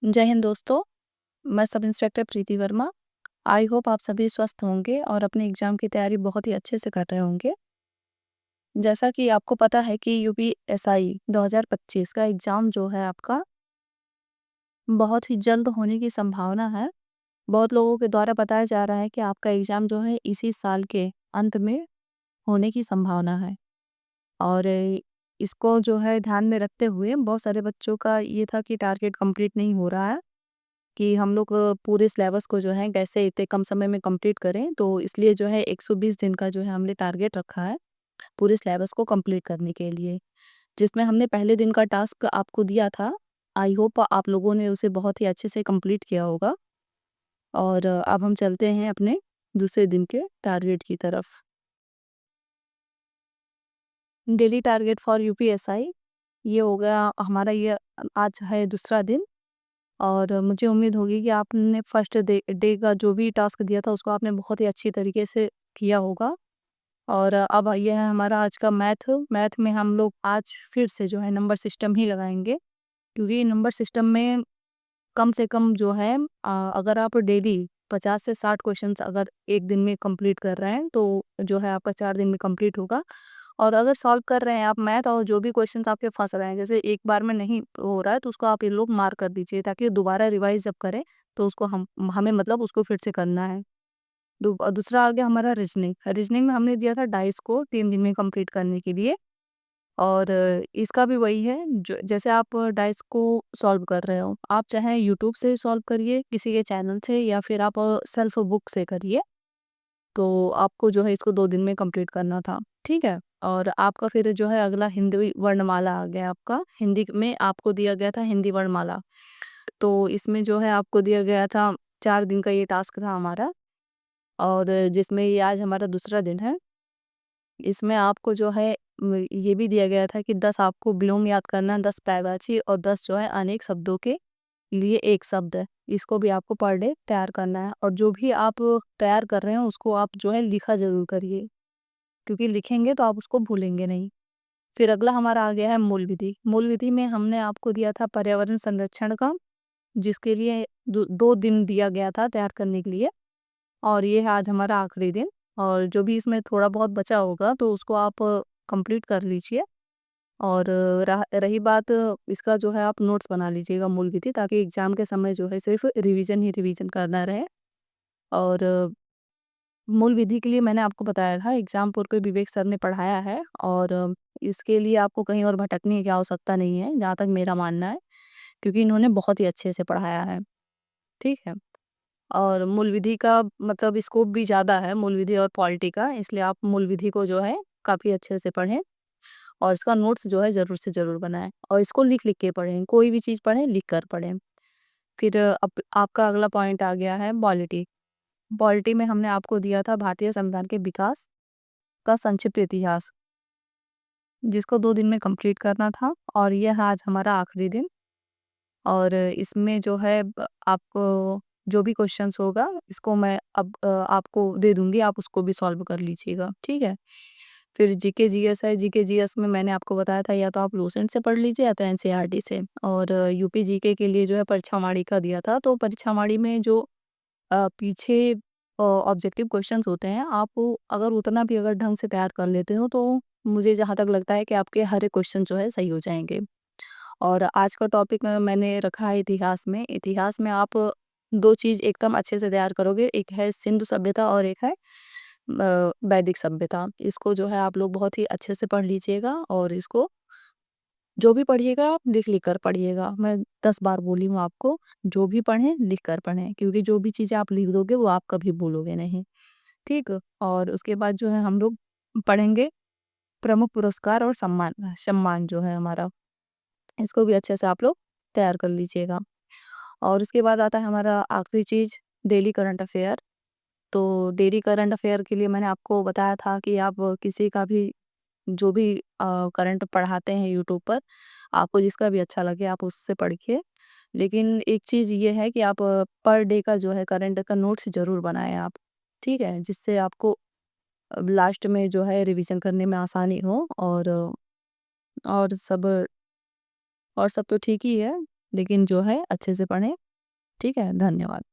जय हिंद दोस्तों। मैं sub inspector Preeti Verma. I hope आप सभी स्वस्थ होंगे और अपने एग्ज़ाम की तैयारी बहुत ही अच्छे से कर रहे होंगे। जैसा कि आपको पता है कि यूपीएसआई 2025 का एग्ज़ाम जो है आपका बहुत ही जल्द होने की संभावना है। बहुत लोगों के द्वारा बताया जा रहा है कि आपका एग्ज़ाम जो है इसी साल के अंत में होने की संभावना है। और इसको जो है ध्यान में रखते हुए बहुत सारे बच्चों का ये था कि टारगेट कंप्लीट नहीं हो रहा है कि हम लोग पूरे सिलेबस को जो है कैसे इतने कम समय में कंप्लीट करें। तो इसलिए जो है 120 दिन का जो है हमने टारगेट रखा है पूरे सिलेबस को कंप्लीट करने के लिए, जिसमें हमने पहले दिन का टास्क आपको दिया था। आई होप आप लोगों ने उसे बहुत ही अच्छे से कंप्लीट किया होगा। और अब हम चलते हैं अपने दूसरे दिन के टारगेट की तरफ। डेली टारगेट फॉर यूपीएसआई ये हो गया हमारा, ये आज है दूसरा दिन। और मुझे उम्मीद होगी कि आपने फर्स्ट डे डे का जो भी टास्क दिया था उसको आपने बहुत ही अच्छी तरीके से किया होगा। और अब ये है हमारा आज का मैथ। मैथ में हम लोग आज फिर से जो है नंबर सिस्टम ही लगाएंगे, क्योंकि नंबर सिस्टम में कम से कम जो है अगर आप डेली 50 से 60 क्वेश्चंस अगर एक दिन में कंप्लीट कर रहे हैं तो जो है आपका 4 दिन में कंप्लीट होगा। और अगर सॉल्व कर रहे हैं आप मैथ और जो भी क्वेश्चंस आपके फंस रहे हैं, जैसे एक बार में नहीं हो रहा है, तो उसको आप ये लोग मार्क कर दीजिए ताकि दोबारा रिवाइज जब करें तो उसको हम हमें मतलब उसको फिर से करना है। दूसरा आ गया हमारा रीजनिंग। रीजनिंग में हमने दिया था डाइस को 3 दिन में कंप्लीट करने के लिए। और इसका भी वही है, जो जैसे आप डाइस को सॉल्व कर रहे हो, आप चाहे यूट्यूब से सॉल्व करिए किसी के चैनल से, या फिर आप सेल्फ बुक से करिए। तो आपको जो है इसको 2 दिन में कंप्लीट करना था, ठीक है। और आपका फिर जो है अगला हिंदी वर्णमाला आ गया आपका। हिंदी में आपको दिया गया था हिंदी वर्णमाला। तो इसमें जो है आपको दिया गया था 4 दिन का ये टास्क था हमारा। और जिसमें ये आज हमारा दूसरा दिन है। इसमें आपको जो है ये भी दिया गया था कि 10 आपको विलोम याद करना है, 10 पर्यायवाची और 10 जो है अनेक शब्दों के लिए एक शब्द है। इसको भी आपको पर डे तैयार करना है। और जो भी आप तैयार कर रहे हैं उसको आप जो है लिखा ज़रूर करिए, क्योंकि लिखेंगे तो आप उसको भूलेंगे नहीं। फिर अगला हमारा आ गया है मूल विधि। मूल विधि में हमने आपको दिया था पर्यावरण संरक्षण का, जिसके लिए 2 दिन दिया गया था तैयार करने के लिए। और ये है आज हमारा आखिरी दिन। और जो भी इसमें थोड़ा बहुत बचा होगा तो उसको आप कंप्लीट कर लीजिए। और रही बात इसका, जो है आप नोट्स बना लीजिएगा मूल विधि, ताकि एग्जाम के समय जो है सिर्फ रिवीजन ही रिवीजन करना रहे। और मूल विधि के लिए मैंने आपको बताया था एग्जाम पूर्व पे विवेक सर ने पढ़ाया है। और इसके लिए आपको कहीं और भटकने की आवश्यकता नहीं है, जहाँ तक मेरा मानना है, क्योंकि इन्होंने बहुत ही अच्छे से पढ़ाया है, ठीक है। और मूल विधि का मतलब स्कोप भी ज़्यादा है, मूल विधि और पॉलिटी का, इसलिए आप मूल विधि को जो है काफ़ी अच्छे से पढ़ें। और इसका नोट्स जो है ज़रूर से ज़रूर बनाएं, और इसको लिख लिख के पढ़ें। कोई भी चीज़ पढ़ें लिख कर पढ़ें। फिर अब आपका अगला पॉइंट आ गया है पॉलिटी। पॉलिटी में हमने आपको दिया था भारतीय संविधान के विकास का संक्षिप्त इतिहास, जिसको 2 दिन में कंप्लीट करना था। और यह है आज हमारा आखिरी दिन। और इसमें जो है आपको जो भी क्वेश्चंस होगा इसको मैं अब आपको दे दूंगी, आप उसको भी सॉल्व कर लीजिएगा, ठीक है। फिर जीके जीएस है। जीके जीएस में मैंने आपको बताया था या तो आप लूसेंट से पढ़ लीजिए या तो एनसीईआरटी से। और यूपी जीके के लिए जो है परीक्षावाणी का दिया था। तो परीक्षावाणी में जो पीछे ऑब्जेक्टिव क्वेश्चंस होते हैं, आप अगर उतना भी अगर ढंग से तैयार कर लेते हो तो मुझे जहाँ तक लगता है कि आपके हर एक क्वेश्चन जो है सही हो जाएंगे। और आज का टॉपिक मैंने रखा है इतिहास में। इतिहास में आप 2 चीज़ एकदम अच्छे से तैयार करोगे, एक है सिंधु सभ्यता और एक है वैदिक सभ्यता। इसको जो है आप लोग बहुत ही अच्छे से पढ़ लीजिएगा, और इसको जो भी पढ़िएगा आप लिख लिख कर पढ़िएगा। मैं 10 बार बोली हूँ आपको, जो भी पढ़ें लिख कर पढ़ें, क्योंकि जो भी चीज़ें आप लिख दोगे वो आप कभी भूलोगे नहीं, ठीक। और उसके बाद जो है हम लोग पढ़ेंगे प्रमुख पुरस्कार और सम्मान सम्मान जो है हमारा, इसको भी अच्छे से आप लोग तैयार कर लीजिएगा। और उसके बाद आता है हमारा आखिरी चीज़, डेली करंट अफेयर। तो डेली करंट अफेयर के लिए मैंने आपको बताया था कि आप किसी का भी जो भी करंट पढ़ाते हैं यूट्यूब पर, आपको जिसका भी अच्छा लगे आप उससे पढ़िए। लेकिन एक चीज़ ये है कि आप पर डे का जो है करंट का नोट्स ज़रूर बनाएँ आप, ठीक है? जिससे आपको लास्ट में जो है रिवीजन करने में आसानी हो। और सब तो ठीक ही है। लेकिन जो है अच्छे से पढ़ें। ठीक है? धन्यवाद।